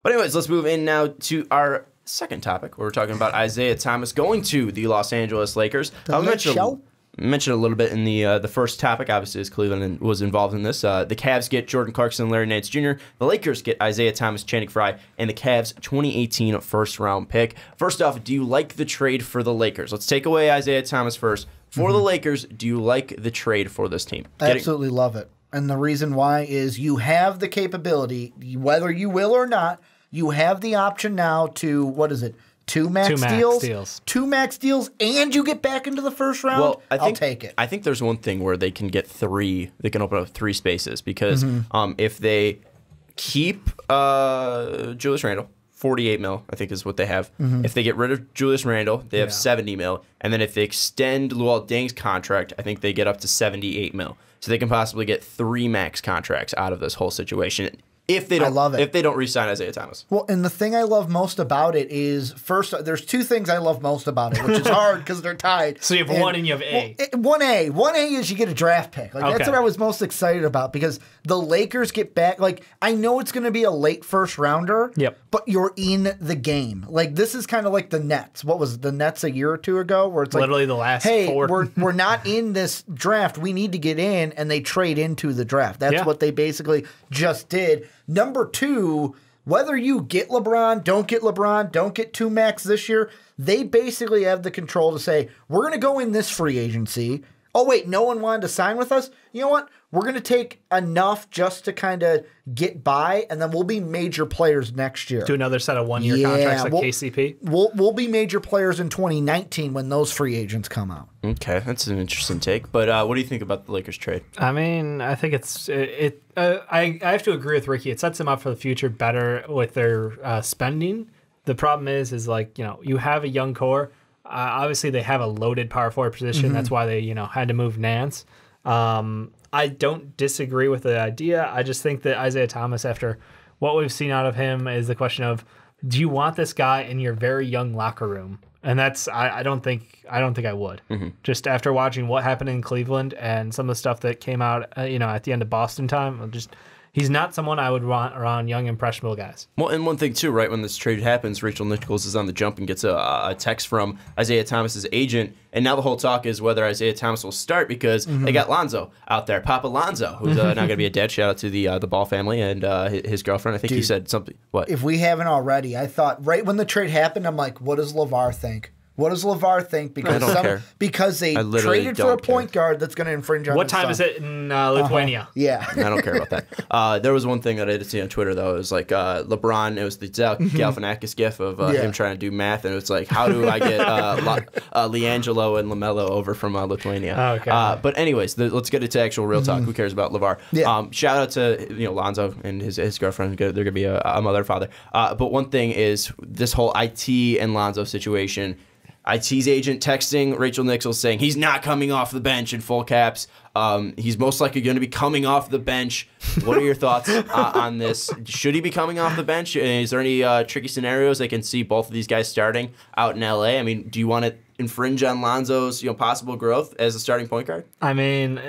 But anyways, let's move in now to our second topic, where we're talking about Isaiah Thomas going to the Los Angeles Lakers. I mentioned a little bit in the first topic, obviously, as Cleveland was involved in this. The Cavs get Jordan Clarkson and Larry Nance Jr. The Lakers get Isaiah Thomas, Channing Frye, and the Cavs' 2018 first-round pick. First off, do you like the trade for the Lakers? Let's take away Isaiah Thomas first. For the Lakers, do you like the trade for this team? I absolutely love it. And the reason why is you have the capability, whether you will or not, you have the option now to, what is it, two max deals. Two max deals, and you get back into the first round? Well, I'll take it. I think there's one thing where they can get three. They can open up three spaces because if they keep Julius Randle, 48 mil, I think is what they have. If they get rid of Julius Randle, they have 70 mil. And then if they extend Luol Deng's contract, I think they get up to 78 mil. So they can possibly get three max contracts out of this whole situation. If they don't re-sign Isaiah Thomas. Well, and the thing I love most about it is, first, there's two things I love most about it, which is hard because they're tied. So you have one and you have A. Well, 1A is you get a draft pick. Like, that's what I was most excited about because the Lakers get back. Like, I know it's going to be a late first rounder, but you're in the game. Like, this is kind of like the Nets. What was it, the Nets a year or two ago? Where it's literally like, the last hey, four. we're not in this draft. We need to get in, and they trade into the draft. That's what they basically just did. Number two, whether you get LeBron, don't get two max this year, they basically have the control to say, we're going to go in this free agency. Oh, wait, no one wanted to sign with us? You know what? We're going to take enough just to kind of get by, and then we'll be major players next year. Do another set of one-year contracts like KCP? We'll be major players in 2019 when those free agents come out. Okay, that's an interesting take. But what do you think about the Lakers trade? I mean, I think I have to agree with Ricky. It sets them up for the future better with their spending. The problem is like, you have a young core. Obviously, they have a loaded power forward position. That's why they, had to move Nance. I don't disagree with the idea. I just think that Isaiah Thomas, after what we've seen out of him, is the question of, do you want this guy in your very young locker room? And that's I don't think I would. Just after watching what happened in Cleveland and some of the stuff that came out, at the end of Boston time, he's not someone I would want around young, impressionable guys. Well, and one thing, too, right, when this trade happens, Rachel Nichols is on the jump and gets a text from Isaiah Thomas's agent, and now the whole talk is whether Isaiah Thomas will start because they got Lonzo out there, Papa Lonzo, who's now going to be a dad. Shout out to the Ball family and his girlfriend. I think he said something. What? If we haven't already, I thought right when the trade happened, I'm like, what does LeVar think? What does LeVar think? Because they traded for a point guard that's going to infringe on what time is it in Lithuania? Yeah. I don't care about that. There was one thing that I did see on Twitter, though. It was like LeBron, it was the Zach Galifianakis gif of him trying to do math, and it was like, how do I get LiAngelo and LaMelo over from Lithuania? Okay. But anyways, let's get into actual real talk. Who cares about LeVar? Yeah. Shout out to Lonzo and his girlfriend. They're going to be a mother and father. But one thing is this whole IT and Lonzo situation. IT's agent texting Rachel Nichols saying he's not coming off the bench in full caps. He's most likely going to be coming off the bench. What are your thoughts on this? Should he be coming off the bench? Is there any tricky scenarios they can see both of these guys starting out in LA? I mean, do you want to infringe on Lonzo's possible growth as a starting point guard? I mean,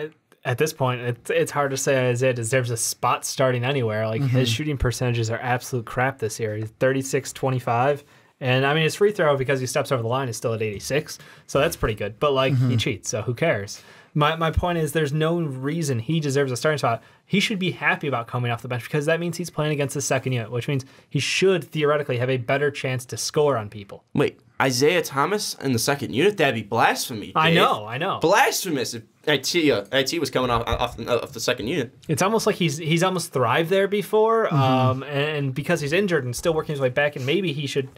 at this point, it's hard to say Isaiah deserves a spot starting anywhere. Like his shooting percentages are absolute crap this year. He's 36-25. And, I mean, his free throw, because he steps over the line, is still at 86. So that's pretty good. But, he cheats, so who cares? My point is there's no reason he deserves a starting spot. He should be happy about coming off the bench because that means he's playing against the second unit, which means he should theoretically have a better chance to score on people. Wait, Isaiah Thomas in the second unit? That'd be blasphemy, Dave. I know. Blasphemous if IT was coming off the second unit. It's almost like he's almost thrived there before, and because he's injured and still working his way back, and maybe he should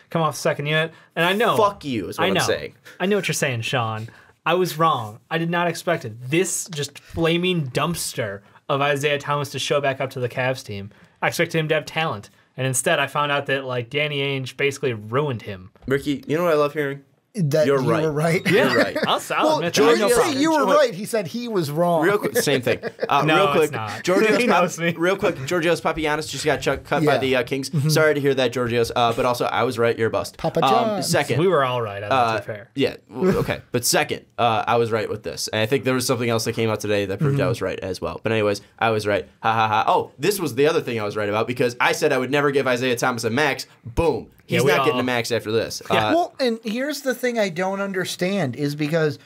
come off the second unit. And I know. Fuck you is what I'm saying. I know what you're saying, Sean. I was wrong. I did not expect it. This just flaming dumpster of Isaiah Thomas to show back up to the Cavs team. I expected him to have talent. And instead, I found out that Danny Ainge basically ruined him. Ricky, you know what I love hearing? that You're you right. were right. Yeah, You're right. I'll admit He that. didn't say you were right. He said he was wrong. Real quick, same thing. No, real quick, it's not. Georgios He knows me. Real quick, Georgios Papagiannis just got cut by Yeah. the Kings. Sorry to hear that, Georgios. But also, I was right. You're a bust. Papa John. Second, We were all right. To be fair. yeah, okay. But second, I was right with this. And I think there was something else that came out today that proved I was right as well. But anyways, I was right. Ha ha ha. Oh, this was the other thing I was right about because I said I would never give Isaiah Thomas a max. Boom. He's Yeah, we not all- getting a max after this. Well, and here's the thing I don't understand is because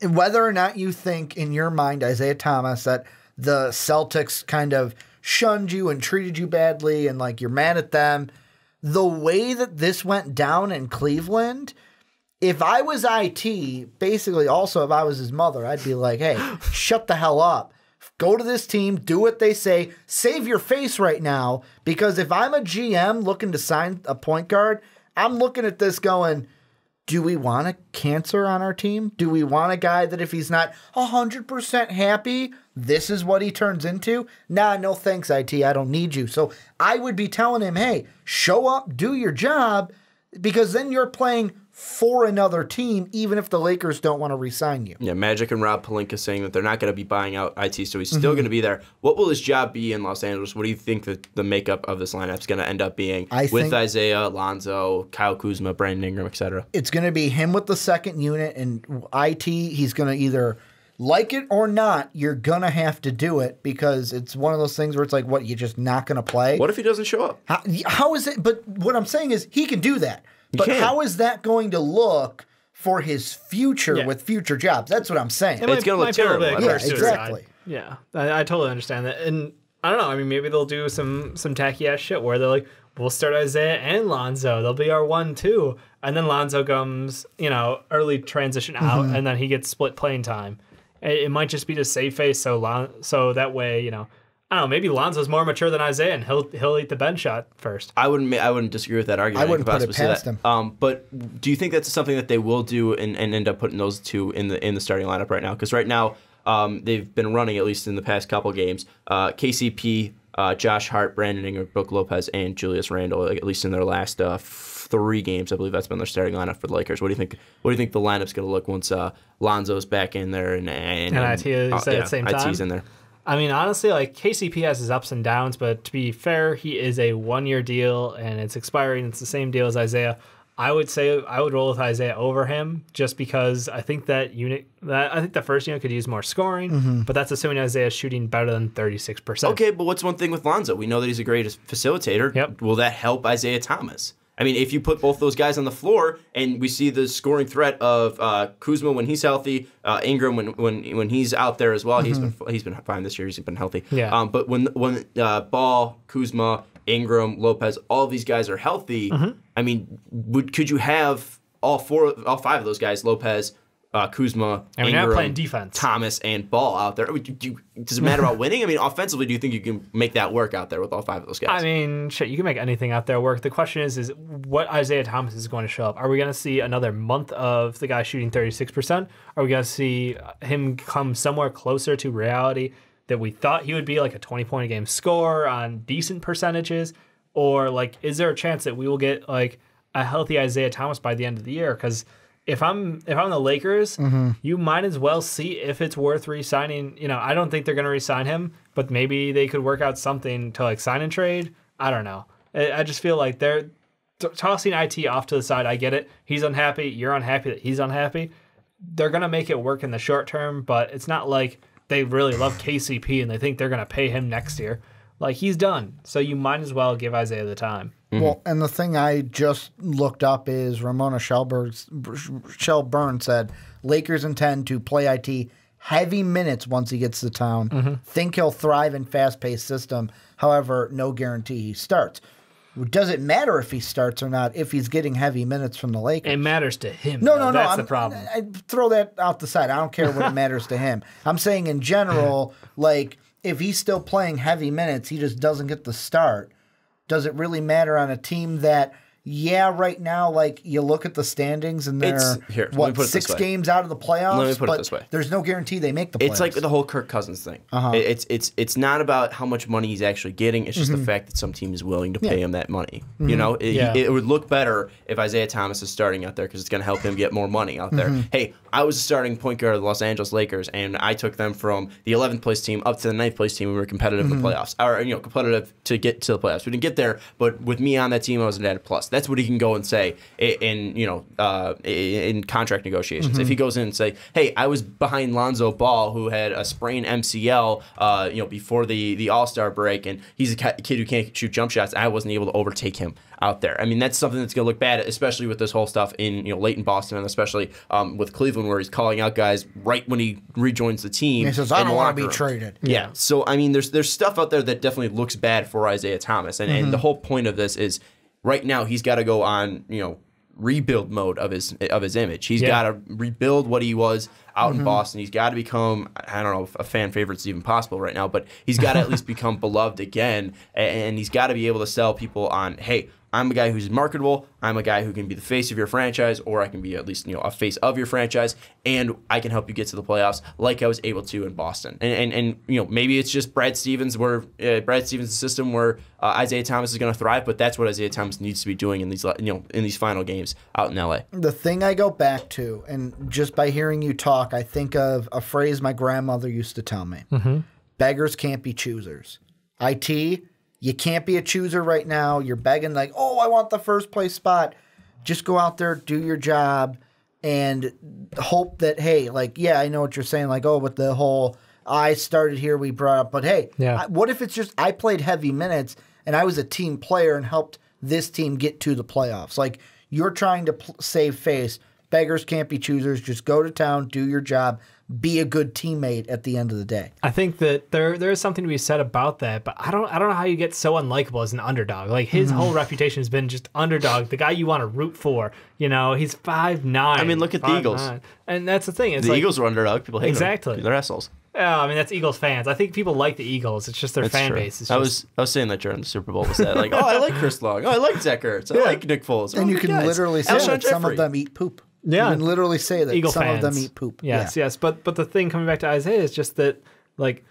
whether or not you think in your mind, Isaiah Thomas, that the Celtics kind of shunned you and treated you badly and like you're mad at them, the way that this went down in Cleveland, if I was IT, basically also if I was his mother, I'd be like, hey, shut the hell up. Go to this team, do what they say, save your face right now. Because if I'm a GM looking to sign a point guard, I'm looking at this going, do we want a cancer on our team? Do we want a guy that if he's not 100% happy, this is what he turns into? Nah, no thanks, IT. I don't need you. So I would be telling him, hey, show up, do your job, because then you're playing for another team, even if the Lakers don't want to re-sign you. Yeah, Magic and Rob Pelinka saying that they're not going to be buying out IT, so he's still going to be there. What will his job be in Los Angeles? What do you think that the makeup of this lineup is going to end up being with Isaiah, Lonzo, Kyle Kuzma, Brandon Ingram, etc.? It's going to be him with the second unit, and IT, he's going to either like it or not, you're going to have to do it because it's one of those things where it's like, what, you're just not going to play? What if he doesn't show up? How is it? But what I'm saying is he can do that. But how is that going to look for his future with future jobs? That's what I'm saying. It's going to look terrible. Yeah, exactly. Yeah, I totally understand that. And I don't know. I mean, maybe they'll do some tacky ass shit where they're like, we'll start Isaiah and Lonzo. They'll be our 1-2. And then Lonzo comes, early transition out, and then he gets split playing time. It might just be to save face so that way, I don't know, maybe Lonzo's more mature than Isaiah, and he'll eat the bench shot first. I wouldn't disagree with that argument. I wouldn't put it past him. But do you think that's something that they will do and end up putting those two in the starting lineup right now? Because right now they've been running, at least in the past couple games, KCP, Josh Hart, Brandon Ingram, Brook Lopez, and Julius Randle, at least in their last 3 games. I believe that's been their starting lineup for the Lakers. What do you think? What do you think the lineup's going to look once Lonzo's back in there and IT is at the same time? IT's in there. I mean, honestly, like KCP has his ups and downs, but to be fair, he is a 1-year deal and it's expiring. It's the same deal as Isaiah. I would say I would roll with Isaiah over him just because I think I think the first unit could use more scoring, but that's assuming Isaiah's shooting better than 36%. Okay, but what's one thing with Lonzo? We know that he's a great facilitator. Yep. Will that help Isaiah Thomas? I mean, if you put both those guys on the floor and we see the scoring threat of Kuzma when he's healthy, Ingram when he's out there as well, he's been fine this year. He's been healthy. Yeah. But when Ball, Kuzma, Ingram, Lopez, all of these guys are healthy, I mean, could you have all 5 of those guys, Lopez, Kuzma, And we're Ingram, not playing defense. Thomas, and Ball out there? Does it matter about winning? I mean, offensively, do you think you can make that work out there with all 5 of those guys? I mean, shit, you can make anything out there work. The question is what Isaiah Thomas is going to show up. Are we going to see another month of the guy shooting 36%? Are we going to see him come somewhere closer to reality that we thought he would be, like a 20-point-a-game scorer on decent percentages? Or, like, is there a chance that we will get, like, a healthy Isaiah Thomas by the end of the year? Because if I'm the Lakers, you might as well see if it's worth re-signing. I don't think they're going to re-sign him, but maybe they could work out something to like sign and trade. I don't know. I just feel like they're tossing IT off to the side. I get it. He's unhappy. You're unhappy that he's unhappy. They're going to make it work in the short term, but it's not like they really love KCP and they think they're going to pay him next year. Like, he's done. So you might as well give Isaiah the time. Well, and the thing I just looked up is Ramona Shelburne said Lakers intend to play IT heavy minutes once he gets to town. Think he'll thrive in fast-paced system. However, no guarantee he starts. Does it matter if he starts or not if he's getting heavy minutes from the Lakers? It matters to him. No. That's the problem. I throw that out the side. I don't care what it matters to him. I'm saying in general, like, if he's still playing heavy minutes, he just doesn't get the start. Does it really matter on a team that yeah, right now, like, you look at the standings and they're, what, 6 games out of the playoffs? Let me put it this way. There's no guarantee they make the playoffs. It's like the whole Kirk Cousins thing. It's not about how much money he's actually getting. It's just the fact that some team is willing to pay him that money. You know, it would look better if Isaiah Thomas is starting out there because it's going to help him get more money out there. Hey, I was a starting point guard of the Los Angeles Lakers, and I took them from the 11th place team up to the 9th place team. We were competitive in the playoffs, or competitive to get to the playoffs. We didn't get there, but with me on that team, I was an added plus. That's what he can go and say in contract negotiations. If he goes in and say, "Hey, I was behind Lonzo Ball, who had a sprained MCL, before the All-Star break, and he's a kid who can't shoot jump shots. I wasn't able to overtake him out there." I mean, that's something that's going to look bad, especially with this whole stuff in late in Boston, and especially with Cleveland, where he's calling out guys right when he rejoins the team. He says, "I don't want to be traded." Yeah. So I mean, there's stuff out there that definitely looks bad for Isaiah Thomas, and the whole point of this is right now he's got to go on rebuild mode of his image. He's got to rebuild what he was out in Boston. He's got to become, I don't know if a fan favorite's even possible right now, but he's got to at least become beloved again, and he's got to be able to sell people on, hey, I'm a guy who's marketable. I'm a guy who can be the face of your franchise, or I can be at least a face of your franchise, and I can help you get to the playoffs like I was able to in Boston. And maybe it's just Brad Stevens' system where Isaiah Thomas is going to thrive, but that's what Isaiah Thomas needs to be doing in these final games out in LA. The thing I go back to, and just by hearing you talk, I think of a phrase my grandmother used to tell me: beggars can't be choosers. You can't be a chooser right now. You're begging like, oh, I want the first place spot. Just go out there, do your job, and hope that, hey, like, yeah, I know what you're saying. Like, oh, with the whole I started here, we brought up. But, hey, what if it's just I played heavy minutes and I was a team player and helped this team get to the playoffs? Like, you're trying to save face. Beggars can't be choosers. Just go to town, do your job. Be a good teammate at the end of the day. I think that there is something to be said about that, but I don't know how you get so unlikable as an underdog. Like his whole reputation has been just underdog, the guy you want to root for. He's 5'9". I mean, look at the Eagles, and that's the thing. It's the Eagles were underdog. People hate them. They're assholes. I mean, that's Eagles fans. I think people like the Eagles. It's just their fan base. I was saying that during the Super Bowl. Was that like, oh, I like Chris Long. Oh, I like Zach Ertz. I like Nick Foles. And you can literally say that some of them eat poop. Yeah, you can literally say that Eagle some fans. of them eat poop. Yes. But the thing coming back to Isaiah is just that, like,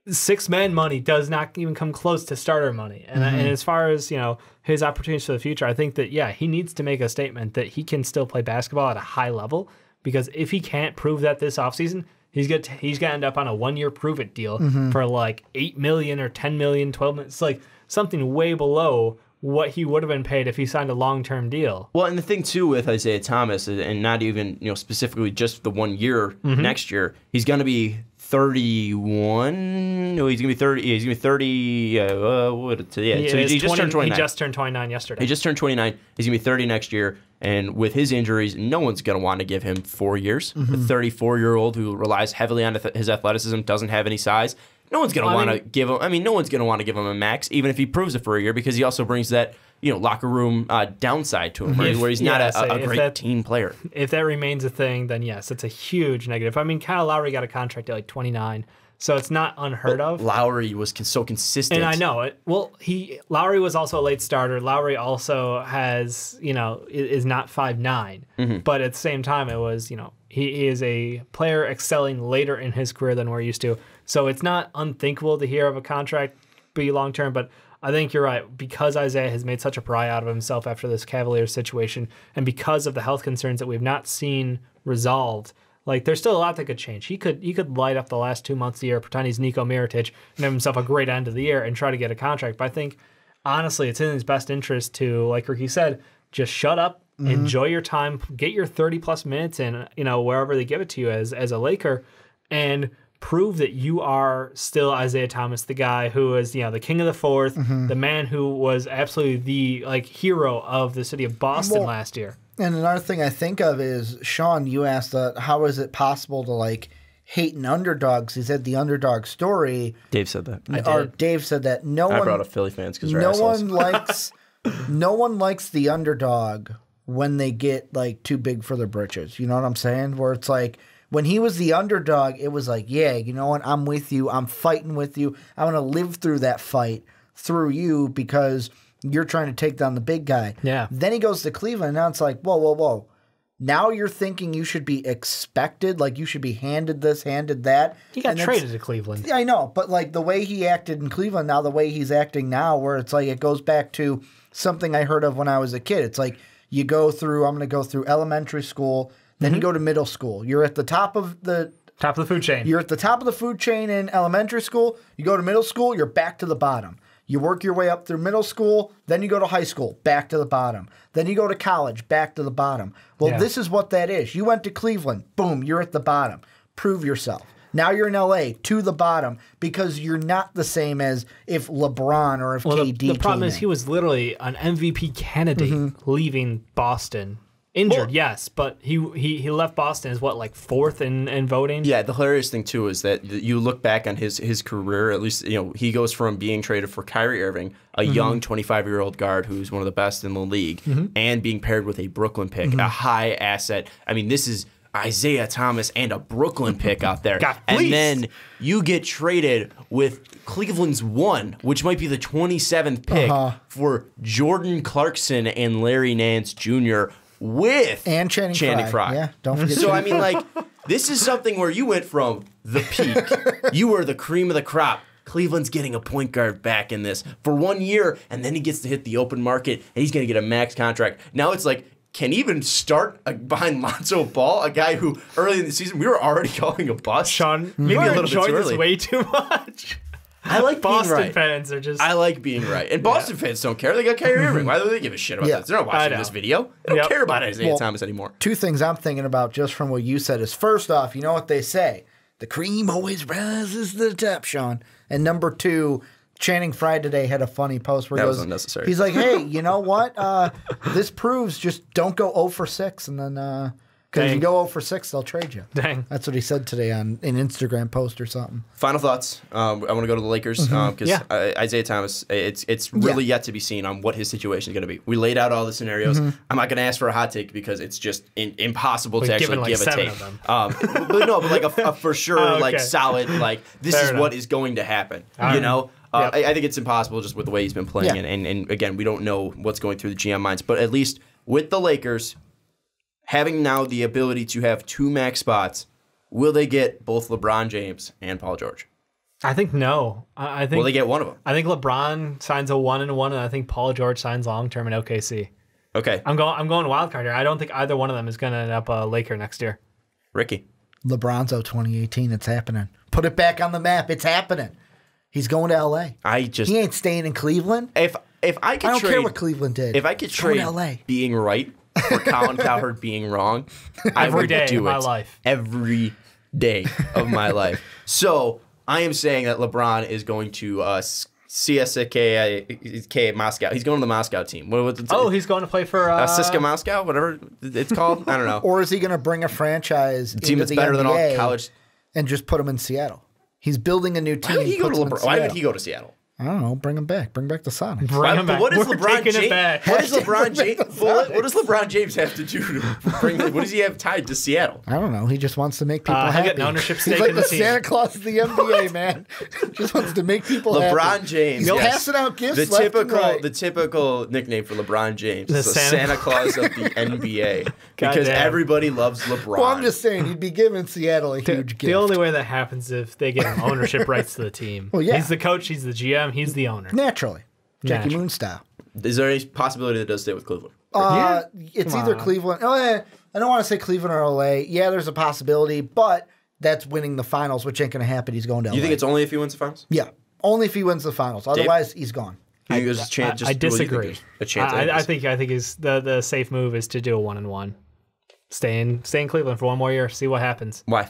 6-man money does not even come close to starter money. And as far as his opportunities for the future, I think that he needs to make a statement that he can still play basketball at a high level. Because if he can't prove that this offseason, he's going to end up on a 1-year prove it deal for like $8 million or $10 million, $12 million. It's like something way below what he would have been paid if he signed a long-term deal. Well, and the thing too with Isaiah Thomas, and not even specifically just the 1 year next year, he's going to be 31. No, he's going to be 30. He's going to be 30. So he just turned 29. He just turned 29 yesterday. He just turned 29. He's going to be 30 next year. And with his injuries, no one's going to want to give him 4 years. A 34-year-old who relies heavily on his athleticism, doesn't have any size. No one's going to want to give him. I mean, no one's going to want to give him a max, even if he proves it for a year, because he also brings that locker room downside to him, right? Where he's not a great team player. If that remains a thing, then yes, it's a huge negative. I mean, Kyle Lowry got a contract at like 29, so it's not unheard of. Lowry was so consistent, and I know it. Well, Lowry was also a late starter. Lowry also has is not 5'9", but at the same time, it was he is a player excelling later in his career than we're used to. So it's not unthinkable to hear of a contract be long-term, but I think you're right. Because Isaiah has made such a pariah out of himself after this Cavaliers situation, and because of the health concerns that we've not seen resolved, like there's still a lot that could change. He could light up the last 2 months of the year, pretend he's Nico Mirotic, and have himself a great end of the year and try to get a contract. But I think, honestly, it's in his best interest to, like Ricky said, just shut up, enjoy your time, get your 30-plus minutes in, wherever they give it to you as a Laker, and prove that you are still Isaiah Thomas, the guy who is, the king of the fourth, the man who was absolutely the hero of the city of Boston last year. And another thing I think of is, Sean, you asked, how is it possible to hate an underdog? He said the underdog story. Dave said that. Dave said that. I brought up Philly fans because they're assholes. No one likes the underdog when they get too big for their britches. You know what I'm saying? Where it's like, when he was the underdog, it was like, yeah, you know what? I'm with you. I'm fighting with you. I want to live through that fight through you because You're trying to take down the big guy. Yeah. Then he goes to Cleveland, and now it's like, whoa, whoa, whoa. Now you're thinking you should be expected, like you should be handed this, handed that. He got traded to Cleveland. Yeah, I know, but like the way he acted in Cleveland, now the way he's acting now, where it's like it goes back to something I heard of when I was a kid. It's like you go through, I'm going to go through elementary school, then you go to middle school. You're at the top of the food chain. You're at the top of the food chain in elementary school. You go to middle school, you're back to the bottom. You work your way up through middle school, then you go to high school, back to the bottom. Then you go to college, back to the bottom. Well, this is what that is. You went to Cleveland, boom, you're at the bottom. Prove yourself. Now you're in LA, to the bottom, because you're not the same as if LeBron or if KD the problem is he was literally an MVP candidate leaving Boston. Injured, yes, but he left Boston as what, like fourth in voting? Yeah, the hilarious thing too is that you look back on his career, at least, you know, he goes from being traded for Kyrie Irving, a young 25-year-old guard who's one of the best in the league, and being paired with a Brooklyn pick, a high asset. I mean, this is Isaiah Thomas and a Brooklyn pick out there. And then you get traded with Cleveland's one, which might be the 27th pick, for Jordan Clarkson and Larry Nance Jr., with and Channing Frye. Yeah, don't forget. So I mean, like, this is something where you went from the peak, you were the cream of the crop. Cleveland's getting a point guard back in this for 1 year, and then he gets to hit the open market, and he's going to get a max contract. Now it's like, can he even start behind Lonzo Ball, a guy who early in the season we were already calling a bust? Sean, maybe you're a little bit too enjoying early. this way too much. I like Boston being right. fans are just. I like being right. And Boston fans don't care. They got Kyrie Irving. Why do they give a shit about this? They're not watching this video. They don't care about Isaiah Thomas anymore. Two things I'm thinking about just from what you said is, first off, you know what they say. The cream always rises to the top, Sean. And number two, Channing Frye today had a funny post where that was unnecessary. He's like, hey, you know what? This proves just don't go 0 for 6 and then because if you go 0 for 6, they'll trade you. Dang. That's what he said today on an Instagram post or something. Final thoughts. I want to go to the Lakers because Isaiah Thomas, it's really yet to be seen on what his situation is going to be. We laid out all the scenarios. I'm not going to ask for a hot take because it's just impossible to actually give a take. But like a for sure, like solid, like this is what is going to happen. You know? I think it's impossible just with the way he's been playing. And again, we don't know what's going through the GM minds. But at least with the Lakers, having now the ability to have 2 max spots, will they get both LeBron James and Paul George? I think no. I think will they get one of them? I think LeBron signs a 1-1, and I think Paul George signs long term in OKC. Okay. I'm going wild card here. I don't think either one of them is going to end up a Laker next year. Ricky. LeBronzo 2018. It's happening. Put it back on the map. It's happening. He's going to LA. He ain't staying in Cleveland. If I could I don't trade, care what Cleveland did. If I could trade LA. being right for Colin Cowherd being wrong, I would do it every day of my life. So I am saying that LeBron is going to CSKA Moscow. He's going to the Moscow team. He's going to play for CSKA Moscow, whatever it's called. I don't know. Or is he going to bring a franchise team that's better than all college and just put him in Seattle? He's building a new team. Why would he go to LeBron? Why would he go to Seattle? I don't know. Bring him back. Bring back the Sonics. Bring him back. What does We're LeBron taking James? it back. What does LeBron James? What does LeBron James have to do to bring? What does he have tied to Seattle? I don't know. He just wants to make people happy. Get an ownership stake He's like in the the team. Santa Claus of the NBA, man. Just wants to make people LeBron happy. James. He's passing out gifts. The typical nickname for LeBron James is the Santa Claus of the NBA because everybody loves LeBron. Well, I'm just saying he'd be giving Seattle a huge gift. The only way that happens is if they get ownership rights to the team. Well, yeah. He's the coach. He's the GM. He's the owner. Naturally. Jackie Moon style. Is there any possibility that it does stay with Cleveland? It's either Cleveland. I don't want to say Cleveland or LA. Yeah, there's a possibility, but that's winning the finals, which ain't going to happen. He's going to LA. You think it's only if he wins the finals? Yeah, only if he wins the finals. Otherwise, he's gone. I disagree. A chance. I think the safe move is to do a 1-1. Stay in Cleveland for one more year. See what happens. Why?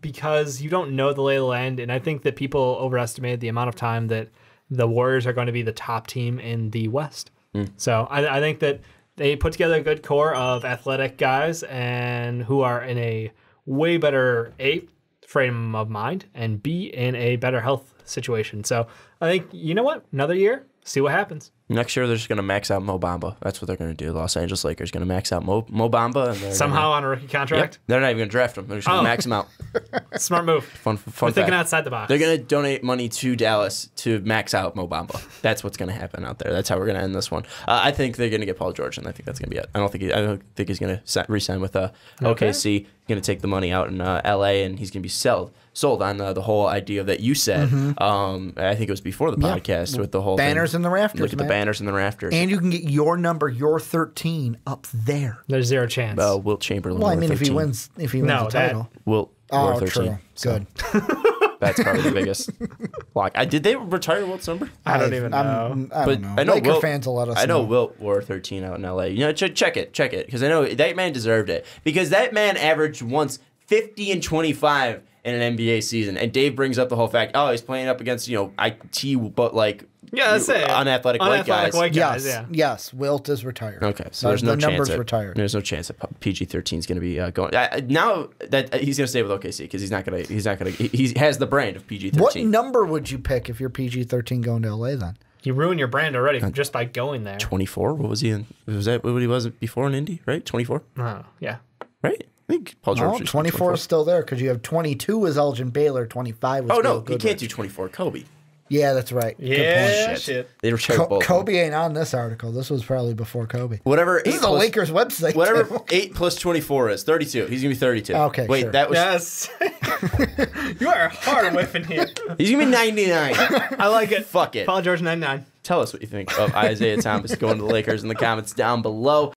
Because you don't know the lay of the land, and I think that people overestimated the amount of time that the Warriors are going to be the top team in the West. So I think that they put together a good core of athletic guys and who are in a way better A, frame of mind, and B, in a better health situation. So I think, you know what? Another year, see what happens. Next year, they're just going to max out Mo Bamba. That's what they're going to do. Los Angeles Lakers going to max out Mo Bamba. And somehow on a rookie contract? Yep, they're not even going to draft him. They're just going to max him out. Smart move. Fun We're thinking fact. outside the box. They're going to donate money to Dallas to max out Mo Bamba. That's what's going to happen out there. That's how we're going to end this one. I think they're going to get Paul George, and I think that's going to be it. I don't think he's going to re-sign with OKC. He's going to take the money out in LA, and he's going to be sold on the whole idea that you said. I think it was before the podcast with the whole banners thing. in the rafters. Look at the banners in the rafters. And you can get your number, your 13, up there. There's zero chance. Wilt Chamberlain. Well, I mean, 13. if he wins the title. Wilt. Oh, 13. true. So. Good. That's probably the biggest lock. Did they retire Wilt's number? I don't even know. I don't know. I know Laker fans will let us know. I know Wilt wore 13 out in LA. You know, check it, because I know that man deserved it. Because that man averaged once 50 and 25 in an NBA season, and Dave brings up the whole fact, he's playing up against IT, but like that's it. Unathletic white guys. Yes, Wilt is retired. Okay, so there's no chance. Retired. There's no chance that PG-13 is going to be going. Now that he's going to stay with OKC because he's not going to. He has the brand of PG-13. What number would you pick if you're PG-13 going to LA then? You ruined your brand already just by going there. 24. What was he in? Was that what he was before in Indy? Right, 24. Oh, yeah. Right. I think Paul George. No, 24 is still there because you have 22 was Elgin Baylor, 25 was. Oh no, you can't do 24. Kobe. Yeah, that's right. Yeah, Good point. shit. They retired both. Kobe ain't on this article. This was probably before Kobe. Whatever. This is the Lakers website. Whatever 8 plus 24 is 32. He's gonna be 32. Okay, wait, sure. that was. Yes. You are hard whipping here. He's gonna be 99. I like it. Fuck it. Paul George 99. Tell us what you think of Isaiah Thomas going to the Lakers in the comments down below.